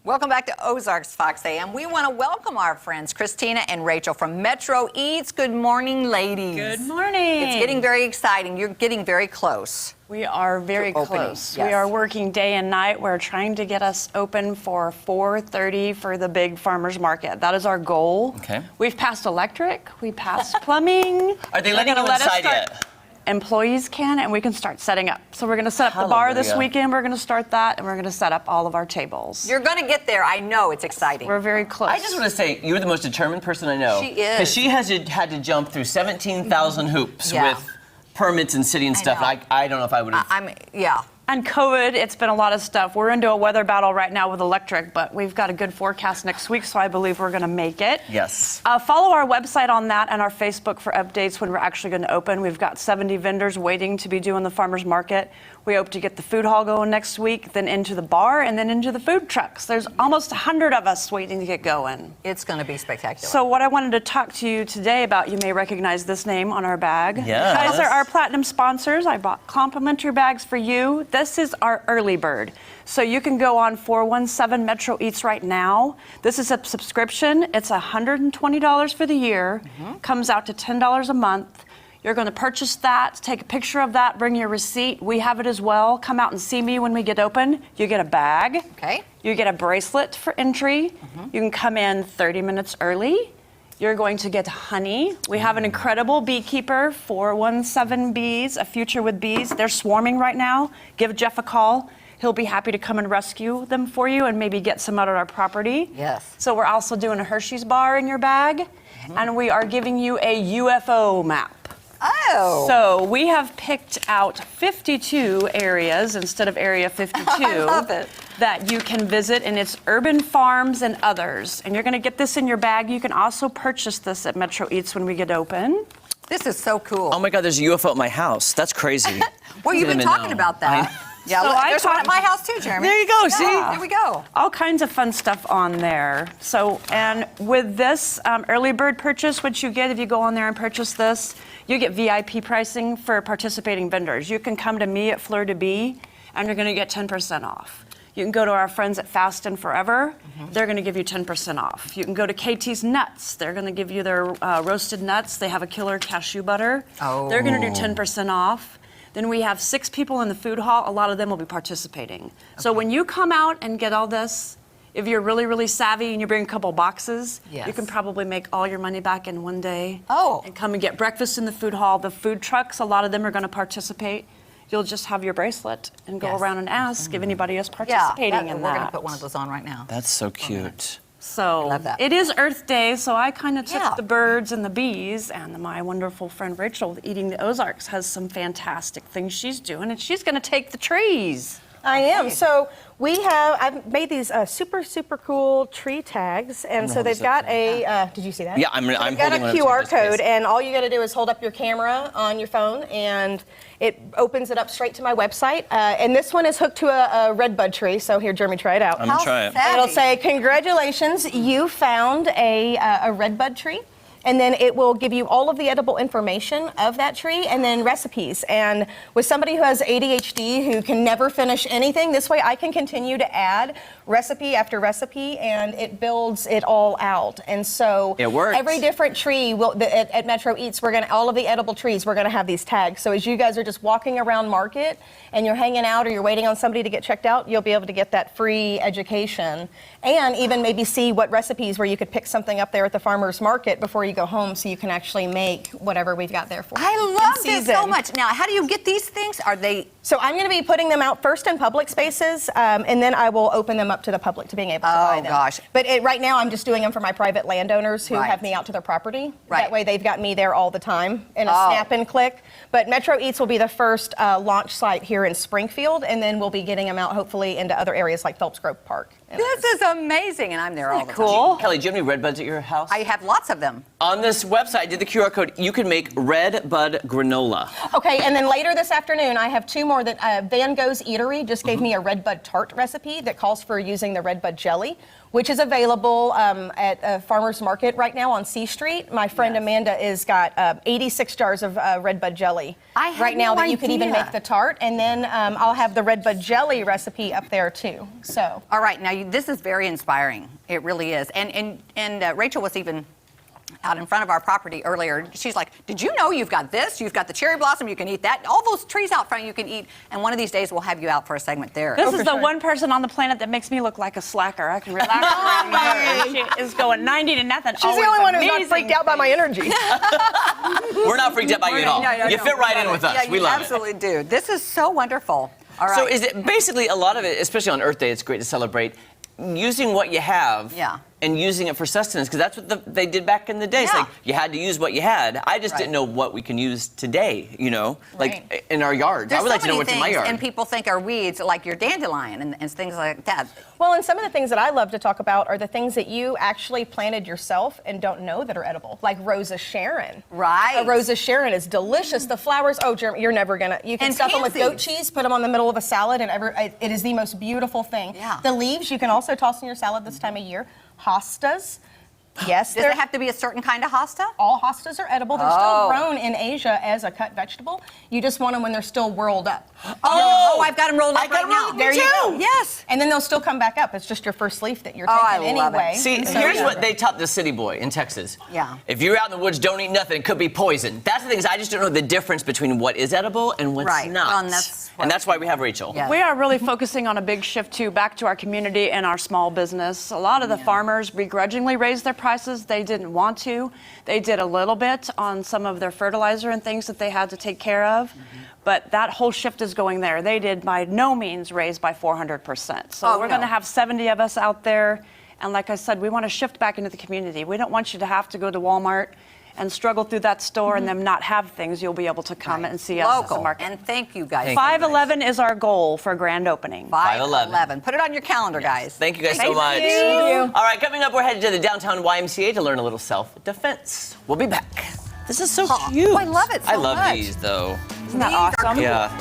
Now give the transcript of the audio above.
Welcome back to Ozarks Fox AM. We want to welcome our friends Christina and Rachel from Metro Eats. Good morning, ladies. Good morning. It's getting very exciting. You're getting very close. We are very close. Yes. We are working day and night. We're trying to get us open for 4:30 for the big farmers market. That is our goal. Okay. We've passed electric. We passed plumbing. Are they letting you inside yet? Employees can, and we can start setting up. So we're going to set up the bar this weekend. We're going to start that, and we're going to set up all of our tables. You're going to get there. I know. It's exciting. We're very close. I just want to say, you're the most determined person I know. She is. Because she has had to jump through 17,000 hoops with permits and city and stuff. I don't know if I would have. Yeah. And COVID, it's been a lot of stuff. We're into a weather battle right now with electric, but we've got a good forecast next week, so I believe we're going to make it. Yes. Follow our website on that and our Facebook for updates when we're actually going to open. We've got 70 vendors waiting to be doing the farmers market. We hope to get the food hall going next week, then into the bar, and then into the food trucks. There's almost 100 of us waiting to get going. It's going to be spectacular. So what I wanted to talk to you today about, you may recognize this name on our bag. Yes. You guys are our platinum sponsors. I bought complimentary bags for you. This is our early bird. So you can go on 417 Metro Eats right now. This is a subscription. It's $120 for the year. Comes out to $10 a month. You're going to purchase that, take a picture of that, bring your receipt. We have it as well. Come out and see me when we get open. You get a bag. Okay. You get a bracelet for entry. You can come in 30 minutes early. You're going to get honey. We have an incredible beekeeper, 417 Bees, a future with bees. They're swarming right now. Give Jeff a call. He'll be happy to come and rescue them for you and maybe get some out of our property. Yes. So we're also doing a Hershey's bar in your bag. And we are giving you a UFO map. Oh. So we have picked out 52 areas instead of Area 52 I love it. that you can visit, and it's urban farms and others. And you're going to get this in your bag. You can also purchase this at Metro Eats when we get open. This is so cool. Oh my God, there's a UFO at my house. That's crazy. Well, you've been talking about that. Yeah, So there's one at my house too, Jeremy. There you go, see? There we go. All kinds of fun stuff on there. So, and with this early bird purchase, what you get if you go on there and purchase this, you get VIP pricing for participating vendors. You can come to me at Fleur de Bee, and you're going to get 10% off. You can go to our friends at Fast and Forever. They're going to give you 10% off. You can go to KT's Nuts. They're going to give you their roasted nuts. They have a killer cashew butter. Oh. They're going to do 10% off. Then we have 6 people in the food hall. A lot of them will be participating. Okay. So when you come out and get all this, if you're really, really savvy and you bring a couple boxes, you can probably make all your money back in one day. Oh. And come and get breakfast in the food hall. The food trucks, a lot of them are going to participate. You'll just have your bracelet and go around and ask if anybody is participating in that. We're going to put one of those on right now. That's so cute. So love that. It is Earth Day, so I kind of took the birds and the bees, and my wonderful friend Rachel, Eating the Ozarks, has some fantastic things she's doing, and she's going to take the trees. I am. So I've made these super, super cool tree tags. And so they've got did you see that? Yeah, I'm got holding a QR code, and all you got to do is hold up your camera on your phone, and it opens it up straight to my website. And this one is hooked to a redbud tree. So here, Jeremy, try it out. I'm going to try it. And it'll say, congratulations, you found a redbud tree. And then it will give you all of the edible information of that tree and then recipes. And with somebody who has ADHD who can never finish anything, this way I can continue to add recipe after recipe, and it builds it all out. And so it works. Every different tree at Metro Eats, all of the edible trees, we're going to have these tags. So as you guys are just walking around market and you're hanging out or you're waiting on somebody to get checked out, you'll be able to get that free education and even maybe see what recipes where you could pick something up there at the farmer's market before you go home, so you can actually make whatever we've got there for you. I love this so much. Now, how do you get these things? Are they... So I'm going to be putting them out first in public spaces, and then I will open them up to the public to being able to buy them. Oh, gosh. But right now, I'm just doing them for my private landowners who have me out to their property. Right. That way, they've got me there all the time in a snap and click. But Metro Eats will be the first launch site here in Springfield, and then we'll be getting them out, hopefully, into other areas like Phelps Grove Park. This is amazing, and I'm there all the time. Cool. Kelly, do you have any red buds at your house? I have lots of them. On this website, I did the QR code. You can make red bud granola. Okay, and then later this afternoon, I have 2 more that Van Gogh's Eatery just gave me a red bud tart recipe that calls for using the red bud jelly, which is available at a farmer's market right now on C Street. My friend Amanda has got 86 jars of red bud jelly right now that you could even make the tart. And then I'll have the red bud jelly recipe up there too. So. All right, now this is very inspiring. It really is. And Rachel was even out in front of our property earlier. She's like, did you know you've got this? You've got the cherry blossom, you can eat that. All those trees out front you can eat. And one of these days we'll have you out for a segment there. This is the one person on the planet that makes me look like a slacker. I can relax around her. She is going 90 to nothing. She's the only one who's not freaked out by my energy. We're not freaked out by you at all. No, you fit right in with us. Yeah, we love absolutely do. This is so wonderful. All right. So is it basically a lot of it, especially on Earth Day, it's great to celebrate, using what you have and using it for sustenance, because that's what they did back in the day. It's like you had to use what you had. I just didn't know what we can use today, you know, like in our yards. I would like to know what's in my yard. And people think are weeds, like your dandelion and things like that. Well, and some of the things that I love to talk about are the things that you actually planted yourself and don't know that are edible, like Rosa Sharon. Right. A Rosa Sharon is delicious. The flowers, oh, Jeremy, you're never gonna. You can And stuff them with pansies. goat cheese, put them on the middle of a salad, and it is the most beautiful thing. Yeah. The leaves you can also toss in your salad this time of year. Hostas. Yes, Does it have to be a certain kind of hosta? all hostas are edible. They're still grown in Asia as a cut vegetable. You just want them when they're still whirled up. Oh, I've got them rolled up I got right 'em now. rolled up There you go. Yes. And then they'll still come back up. It's just your first leaf that you're Oh, taking I love it. anyway. See, And so, here's what they taught the city boy in Texas. Yeah. If you're out in the woods, don't eat nothing. It could be poison. That's the thing is I just don't know the difference between what is edible and what's Right. not. Well, and that's why we have Rachel. Yeah. We are really focusing on a big shift too, back to our community and our small business. A lot of the farmers begrudgingly raised their prices. They didn't want to. They did a little bit on some of their fertilizer and things that they had to take care of. But that whole shift is going there. They did by no means raise by 400%. So we're going to have 70 of us out there. And like I said, we want to shift back into the community. We don't want you to have to go to Walmart and struggle through that store and then not have things. You'll be able to come and see us at the Local. market. And thank you guys. 5/11 is our goal for grand opening. 5/11. Put it on your calendar, guys. Thank you guys so Thank much. you. All right, coming up, we're headed to the downtown YMCA to learn a little self-defense. We'll be back. This is so cute. Oh, I love it so I love much. these, though. Isn't that These are awesome? Yeah.